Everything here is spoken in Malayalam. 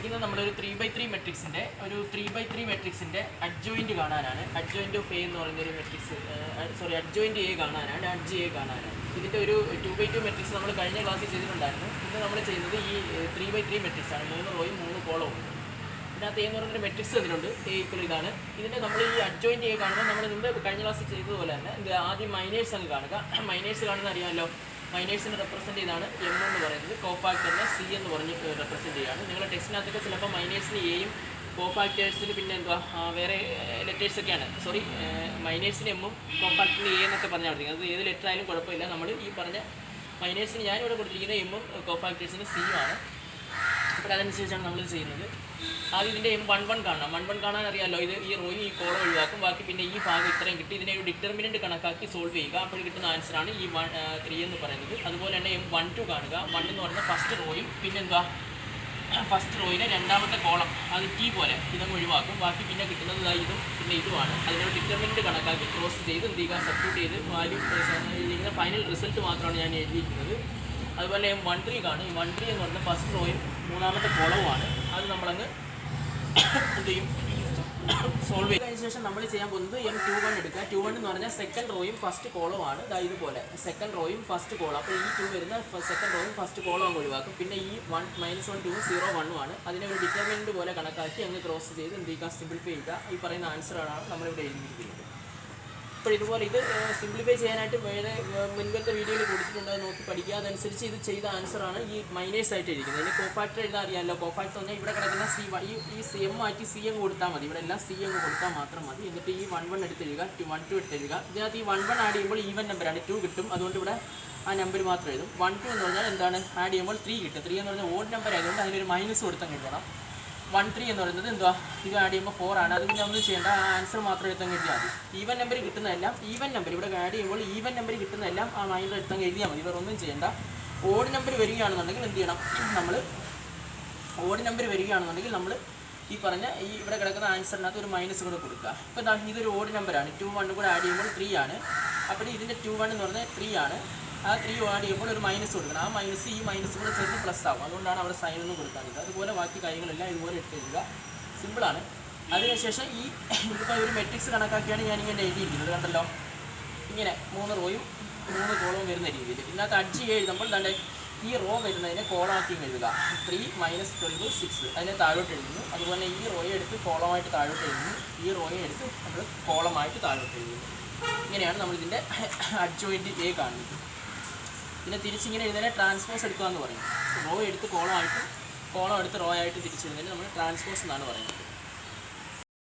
പഠിക്കുന്നത് നമ്മളൊരു 3x3 മെട്രിക്സിൻ്റെ അഡ്ജോയിൻറ്റ് കാണാനാണ്. അഡ്ജോയിൻറ്റ് ഓഫ് എ എന്ന് പറയുന്ന ഒരു മെട്രിക്സ്, അഡ്ജോയിൻറ്റ് എ കാണാനാണ്, അഡ്ജ് എ കാണാനാണ്. ഇതിൻ്റെ ഒരു 2x2 മെട്രിക്സ് നമ്മൾ കഴിഞ്ഞ ക്ലാസ്സിൽ ചെയ്തിട്ടുണ്ടായിരുന്നു. ഇന്ന് നമ്മൾ ചെയ്യുന്നത് ഈ 3x3 മെട്രിക്സ് ആണ്. 3 റോയും 3 കോളവും. ഇതിനകത്ത് എ എന്ന് പറയുന്നൊരു മെട്രിക്സ് ഇതിലുണ്ട്. എ ഈക്വൽ ഇതാണ്. ഇതിൻ്റെ നമ്മൾ ഈ അഡ്ജോയിൻറ്റ് എ കാണുമ്പോൾ നമ്മൾ മുമ്പ് കഴിഞ്ഞ ക്ലാസ്സിൽ ചെയ്തതുപോലെ തന്നെ ഇത് ആദ്യം മൈനേഴ്സ് അങ്ങ് കാണുക. മൈനേഴ്സ് കാണുന്ന അറിയാമല്ലോ. മൈനേഴ്സിനെ റെപ്രസെൻറ്റ് ചെയ്താണ് എം എന്ന് പറയുന്നത്. കോഫാക്ടറിനെ സി എന്ന് പറഞ്ഞ് റെപ്രസെൻറ്റ് ചെയ്യുകയാണ്. നിങ്ങളുടെ ടെക്സ്റ്റിനകത്തൊക്കെ ചിലപ്പോൾ മൈനേഴ്സിന് എയും കോഫാക്ടേഴ്സിന് പിന്നെ എന്തുവാ വേറെ ലെറ്റേഴ്സൊക്കെയാണ്. മൈനേഴ്സിന് എമ്മും കോഫാക്ടറിന് എ എന്നൊക്കെ പറഞ്ഞാൽ മതി. അത് ഏത് ലെറ്റർ ആയാലും കുഴപ്പമില്ല. നമ്മൾ ഈ പറഞ്ഞ മൈനേഴ്സിന് ഞാനിവിടെ കൊടുത്തിരിക്കുന്ന എമ്മും കോഫാക്ടേഴ്സിന് സിയും ആണ്. അപ്പോൾ അതനുസരിച്ചാണ് നമ്മൾ ചെയ്യുന്നത്. ആദ്യം ഇതിൻ്റെ M11 കാണണം. 11 കാണാൻ അറിയാമല്ലോ. ഇത് ഈ റോയും ഈ കോളം ഒഴിവാക്കും. ബാക്കി പിന്നെ ഈ ഭാഗം ഇത്രയും കിട്ടി. ഇതിനെ ഒരു ഡിറ്റർമിനൻറ്റ് കണക്കാക്കി സോൾവ് ചെയ്യുക. അപ്പോൾ കിട്ടുന്ന ആൻസറാണ് ഈ 3 എന്ന് പറയുന്നത്. അതുപോലെ തന്നെ M12 കാണുക. 1 എന്ന് പറയുന്ന ഫസ്റ്റ് റോയും പിന്നെ എന്താ ഫസ്റ്റ് റോയിലെ രണ്ടാമത്തെ കോളം അത് ടി പോലെ ഇതങ്ങ് ഒഴിവാക്കും. ബാക്കി പിന്നെ കിട്ടുന്നത് ഇതും പിന്നെ ഇതുമാണ്. അതിനൊരു ഡിറ്റർമിനൻറ്റ് കണക്കാക്കി ക്രോസ് ചെയ്ത് എന്ത് ചെയ്യുക, സബ്സ്റ്റിറ്റ്യൂട്ട് ചെയ്ത് വാല്യൂ ചെയ്യുന്ന ഫൈനൽ റിസൾട്ട് മാത്രമാണ് ഞാൻ എഴുതിയിരിക്കുന്നത്. അതുപോലെ M13 കാണും. ഈ 13 എന്ന് പറയുന്നത് ഫസ്റ്റ് റോയും മൂന്നാമത്തെ കോളവുമാണ്. അത് നമ്മളങ്ങ് എന്ത് ചെയ്യും, സോൾവ് ചെയ്തതിന് ശേഷം നമ്മൾ ചെയ്യാൻ പോകുന്നത് M21 എടുക്കുക. 21 എന്ന് പറഞ്ഞാൽ സെക്കൻഡ് റോയും ഫസ്റ്റ് കോളവുമാണ്. ഇതുപോലെ സെക്കൻഡ് റോയും ഫസ്റ്റ് കോളം. അപ്പോൾ ഈ 2 വരുന്ന സെക്കൻഡ് റോയും ഫസ്റ്റ് കോളം അങ്ങ് ഒഴിവാക്കും. പിന്നെ ഈ 1 -1 2 0 1 ആണ്. അതിനെ ഒരു ഡിറ്റർമിനൻറ്റ് പോലെ കണക്കാക്കി അങ്ങ് ക്രോസ് ചെയ്ത് എന്ത് ചെയ്യുക, സിംപ്ലിഫൈ ചെയ്യുക. ഈ പറയുന്ന ആൻസറാണ് നമ്മളിവിടെ എഴുതിയിരിക്കുന്നത്. അപ്പോൾ ഇതുപോലെ ഇത് സിംപ്ലിഫൈ ചെയ്യാനായിട്ട് മുൻപത്തെ വീഡിയോയിൽ കൊടുത്തിട്ടുണ്ട്. അത് നോക്കി പഠിക്കുക. അതനുസരിച്ച് ഇത് ചെയ്ത ആൻസറാണ് ഈ മൈനേഴ്സ് ആയിട്ട് ഇരിക്കുന്നത്. ഇനി കോഫാക്ടർ എഴുതാൻ അറിയാമല്ലോ. കോഫാക്ടർ പറഞ്ഞാൽ ഇവിടെ കിടക്കുന്ന സി ഈ സി എം മാറ്റി സി അങ്ങ് കൊടുത്താൽ മതി. ഇവിടെ എല്ലാം സി അങ്ങ് കൊടുത്താൽ മാത്രം മതി. എന്നിട്ട് ഈ 11 എടുത്തെഴുതുക, 12 എടുത്തെഴുതുക. ഇതിനകത്ത് ഈ 11 ആഡ് ചെയ്യുമ്പോൾ ഈവൻ നമ്പറാണ്, 2 കിട്ടും. അതുകൊണ്ട് ഇവിടെ ആ നമ്പർ മാത്രം എഴുതും. 12 എന്ന് പറഞ്ഞാൽ എന്താണ്, ആഡ് ചെയ്യുമ്പോൾ 3 കിട്ടും. 3 എന്ന് പറഞ്ഞാൽ ഓഡ് നമ്പർ ആയതുകൊണ്ട് അതിനൊരു മൈനസ് കൊടുത്തങ്ങ് എഴുതണം. 13 എന്ന് പറയുന്നത് എന്തുവാ, ഇത് ആഡ് ചെയ്യുമ്പോൾ 4 ആണ്. അത് പിന്നെ ഒന്നും ചെയ്യേണ്ട, ആ ആൻസർ മാത്രം എടുത്തങ്ങ് എഴുതിയാൽ മതി. ഈവൻ നമ്പർ കിട്ടുന്നതെല്ലാം ഈവൻ നമ്പർ ഇവിടെ ആഡ് ചെയ്യുമ്പോൾ ഈവൻ നമ്പർ കിട്ടുന്നതെല്ലാം ആ മൈനർ എടുത്തങ്ങ് എഴുതിയാൽ മതി. ഇവർ ഒന്നും ചെയ്യേണ്ട. ഓഡ് നമ്പർ വരികയാണെന്നുണ്ടെങ്കിൽ എന്ത് ചെയ്യണം, നമ്മൾ ഈ പറഞ്ഞ ഈ ഇവിടെ കിടക്കുന്ന ആൻസറിനകത്ത് ഒരു മൈനസ് കൂടെ കൊടുക്കുക. ഇപ്പോൾ എന്താ, ഇതൊരു ഓഡ് നമ്പറാണ്. 2 1 കൂടെ ആഡ് ചെയ്യുമ്പോൾ 3 ആണ്. അപ്പോൾ ഇതിൻ്റെ 21 എന്ന് പറഞ്ഞാൽ 3 ആണ്. ആ 3 ആഡ് ചെയ്യുമ്പോൾ ഒരു മൈനസ് കൊടുക്കണം. ആ മൈനസ് ഈ മൈനസ് കൂടെ ചേർത്ത് പ്ലസ് ആവും. അതുകൊണ്ടാണ് അവിടെ സൈൻ ഒന്നും കൊടുക്കാത്തത്. അതുപോലെ ബാക്കി കാര്യങ്ങളെല്ലാം ഇതുപോലെ ഇട്ട് എഴുതുക. സിമ്പിളാണ്. അതിനുശേഷം ഇതിപ്പോൾ ഒരു മെട്രിക്സ് കണക്കാക്കിയാണ് ഞാനിങ്ങനെ എഴുതിയിരിക്കുന്നത്. കണ്ടല്ലോ, ഇങ്ങനെ 3 റോയും 3 കോളവും വരുന്ന രീതിയിൽ. ഇതിനകത്ത് അഡ്ജ് എഴുതുമ്പോൾ തന്നെ ഈ റോ വരുന്നതിനെ കോളമാക്കി എഴുതുക. 3 - 12 6 അതിനെ താഴോട്ട് എഴുതുന്നു. അതുപോലെ ഈ റോയെ എടുത്ത് കോളമായിട്ട് താഴോട്ട് എഴുതുന്നു. ഈ റോയെ എടുത്ത് നമ്മൾ കോളമായിട്ട് താഴോട്ട് എഴുതുന്നു. ഇങ്ങനെയാണ് നമ്മളിതിൻ്റെ അഡ്ജോയിൻറ്റ് എ കാണുന്നത്. പിന്നെ തിരിച്ചിങ്ങനെ എഴുതുന്നതിനെ ട്രാൻസ്പോസ് എടുക്കുക എന്ന് പറയും. റോ എടുത്ത് കോളം എടുത്ത് റോ ആയിട്ട് തിരിച്ചെഴുതുന്നതിന് നമ്മൾ ട്രാൻസ്പോസ് എന്നാണ് പറയുന്നത്.